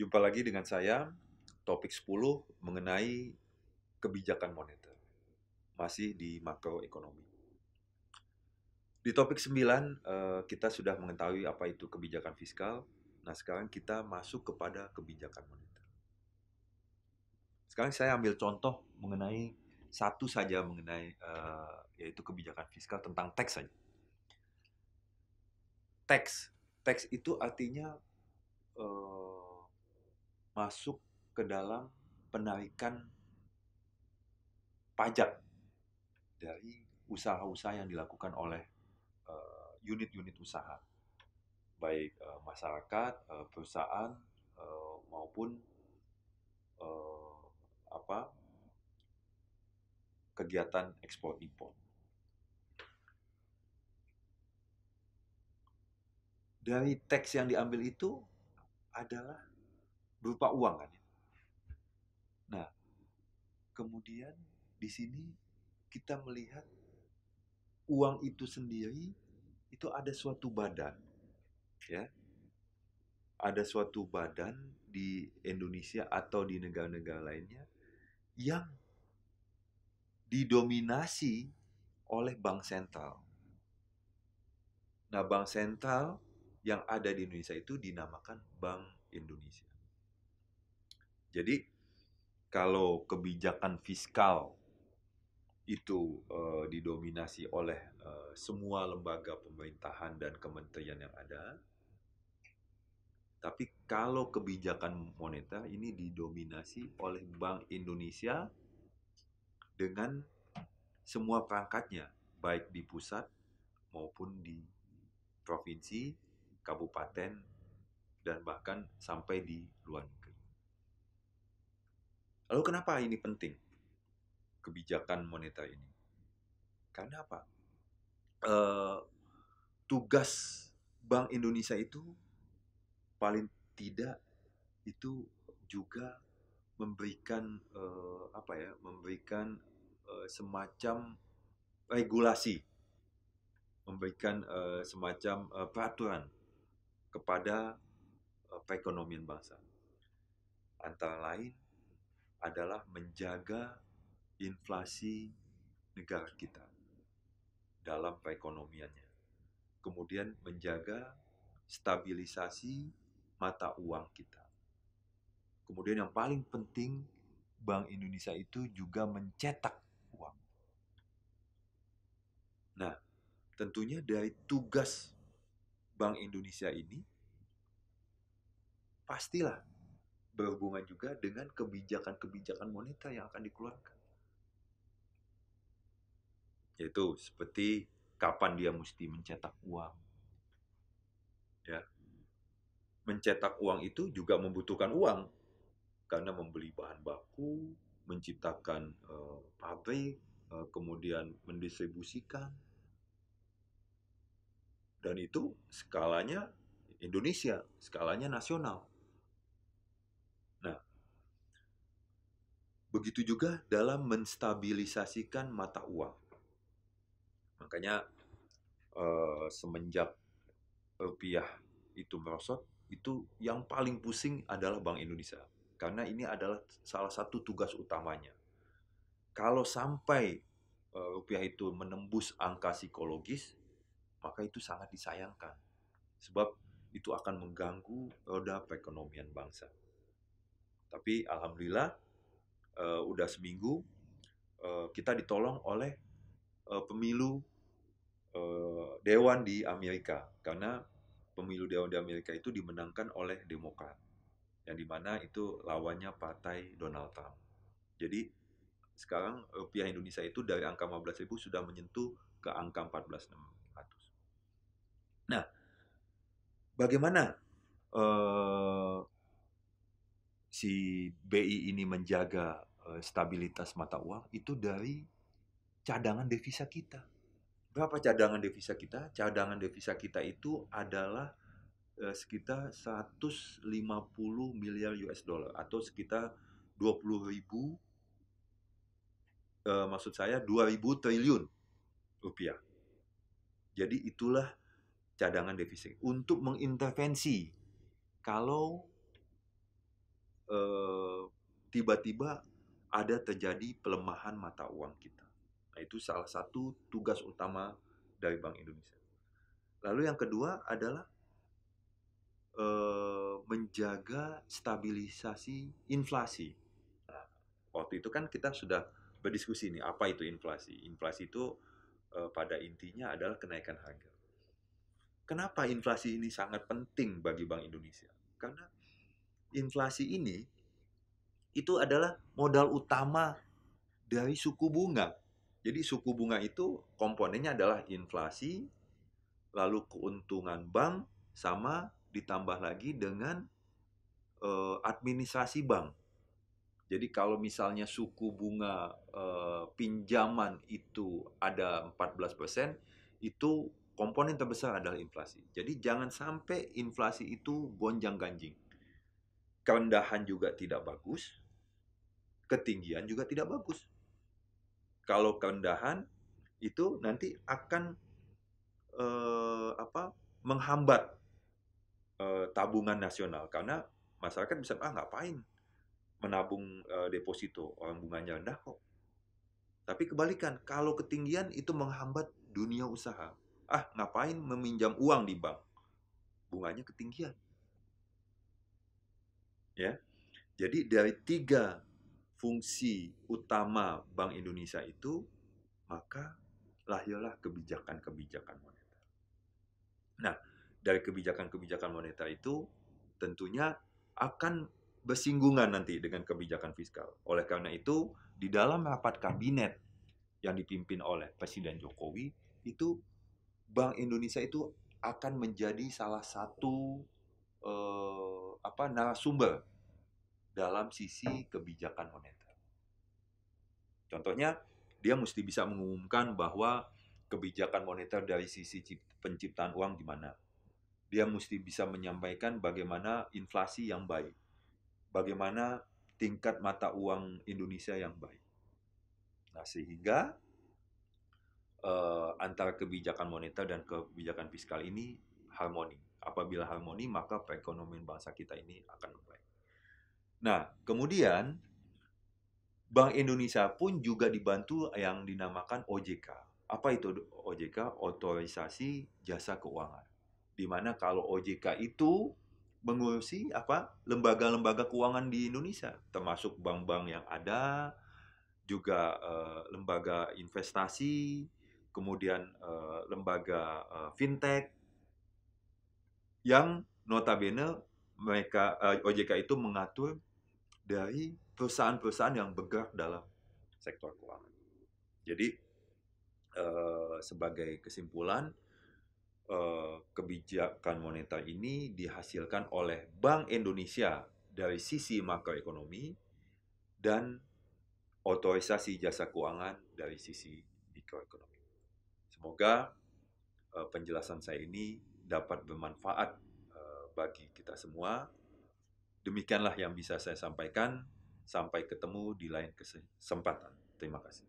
Jumpa lagi dengan saya, topik 10 mengenai kebijakan moneter, masih di makroekonomi. Di topik 9, kita sudah mengetahui apa itu kebijakan fiskal. Nah, sekarang kita masuk kepada kebijakan moneter. Sekarang saya ambil contoh mengenai satu saja mengenai yaitu kebijakan fiskal tentang teks saja. Teks, teks itu artinya eh, masuk ke dalam penarikan pajak dari usaha-usaha yang dilakukan oleh unit-unit usaha, baik masyarakat, perusahaan maupun eh, apa kegiatan ekspor impor. Dari teks yang diambil itu adalah berupa uang kan ya. Nah, kemudian di sini kita melihat uang itu sendiri itu ada suatu badan ya, ada suatu badan di Indonesia atau di negara-negara lainnya yang didominasi oleh bank sentral. Nah, bank sentral yang ada di Indonesia itu dinamakan Bank Indonesia. Jadi, kalau kebijakan fiskal itu didominasi oleh semua lembaga pemerintahan dan kementerian yang ada, tapi kalau kebijakan moneter ini didominasi oleh Bank Indonesia dengan semua perangkatnya, baik di pusat maupun di provinsi, kabupaten, dan bahkan sampai di luar negeri. Lalu kenapa ini penting, kebijakan moneter ini? Karena apa? Eh, Tugas Bank Indonesia itu paling tidak itu juga memberikan memberikan semacam regulasi, memberikan semacam peraturan kepada perekonomian bangsa. Antara lain adalah menjaga inflasi negara kita dalam perekonomiannya. Kemudian menjaga stabilisasi mata uang kita. Kemudian yang paling penting, Bank Indonesia itu juga mencetak uang. Nah, tentunya dari tugas Bank Indonesia ini pastilah berhubungan juga dengan kebijakan-kebijakan moneter yang akan dikeluarkan. Yaitu seperti kapan dia mesti mencetak uang. Ya, mencetak uang itu juga membutuhkan uang karena membeli bahan baku, menciptakan pabrik, kemudian mendistribusikan, dan itu skalanya Indonesia, skalanya nasional. Nah, begitu juga dalam menstabilisasikan mata uang. Makanya semenjak rupiah itu merosot, itu yang paling pusing adalah Bank Indonesia. Karena ini adalah salah satu tugas utamanya. Kalau sampai rupiah itu menembus angka psikologis, maka itu sangat disayangkan. Sebab itu akan mengganggu roda perekonomian bangsa. Tapi alhamdulillah udah seminggu kita ditolong oleh pemilu dewan di Amerika, karena pemilu dewan di Amerika itu dimenangkan oleh Demokrat, yang dimana itu lawannya partai Donald Trump. Jadi sekarang rupiah Indonesia itu dari angka 15.000 sudah menyentuh ke angka 14.600. Nah, bagaimana eh, si BI ini menjaga stabilitas mata uang itu dari cadangan devisa kita. Berapa cadangan devisa kita? Cadangan devisa kita itu adalah sekitar 150 miliar US dollar atau sekitar 20.000 maksud saya 2.000 triliun rupiah. Jadi itulah cadangan devisa untuk mengintervensi kalau eh, tiba-tiba ada terjadi pelemahan mata uang kita. Nah, itu salah satu tugas utama dari Bank Indonesia. Lalu yang kedua adalah menjaga stabilisasi inflasi. Nah, waktu itu kan kita sudah berdiskusi nih, apa itu inflasi? Inflasi itu pada intinya adalah kenaikan harga. Kenapa inflasi ini sangat penting bagi Bank Indonesia? Karena inflasi ini itu adalah modal utama dari suku bunga. Jadi suku bunga itu komponennya adalah inflasi, lalu keuntungan bank, sama ditambah lagi dengan administrasi bank. Jadi kalau misalnya suku bunga pinjaman itu ada 14%, itu komponen terbesar adalah inflasi. Jadi jangan sampai inflasi itu gonjang-ganjing. Kerendahan juga tidak bagus, ketinggian juga tidak bagus. Kalau kerendahan itu nanti akan menghambat tabungan nasional, karena masyarakat bisa ngapain menabung deposito, orang bunganya rendah kok. Tapi kebalikan, kalau ketinggian itu menghambat dunia usaha. Ngapain meminjam uang di bank? Bunganya ketinggian. Ya. Jadi dari 3 fungsi utama Bank Indonesia itu, maka lahirlah kebijakan-kebijakan moneter. Nah, dari kebijakan-kebijakan moneter itu tentunya akan bersinggungan nanti dengan kebijakan fiskal. Oleh karena itu, di dalam rapat kabinet yang dipimpin oleh Presiden Jokowi, itu Bank Indonesia itu akan menjadi salah satu narasumber dalam sisi kebijakan moneter. Contohnya, dia mesti bisa mengumumkan bahwa kebijakan moneter dari sisi penciptaan uang gimana. Dia mesti bisa menyampaikan bagaimana inflasi yang baik, bagaimana tingkat mata uang Indonesia yang baik. Nah, sehingga antara kebijakan moneter dan kebijakan fiskal ini harmoni. Apabila harmoni, maka perekonomian bangsa kita ini akan baik. Nah, kemudian Bank Indonesia pun juga dibantu yang dinamakan OJK. Apa itu OJK? Otorisasi Jasa Keuangan. Di mana kalau OJK itu mengurusi lembaga-lembaga keuangan di Indonesia, termasuk bank-bank yang ada, juga lembaga investasi, kemudian lembaga fintech, yang notabene mereka OJK itu mengatur dari perusahaan-perusahaan yang bergerak dalam sektor keuangan. Jadi sebagai kesimpulan, kebijakan moneter ini dihasilkan oleh Bank Indonesia dari sisi makroekonomi dan otorisasi jasa keuangan dari sisi mikroekonomi. Semoga penjelasan saya ini dapat bermanfaat bagi kita semua. Demikianlah yang bisa saya sampaikan. Sampai ketemu di lain kesempatan. Terima kasih.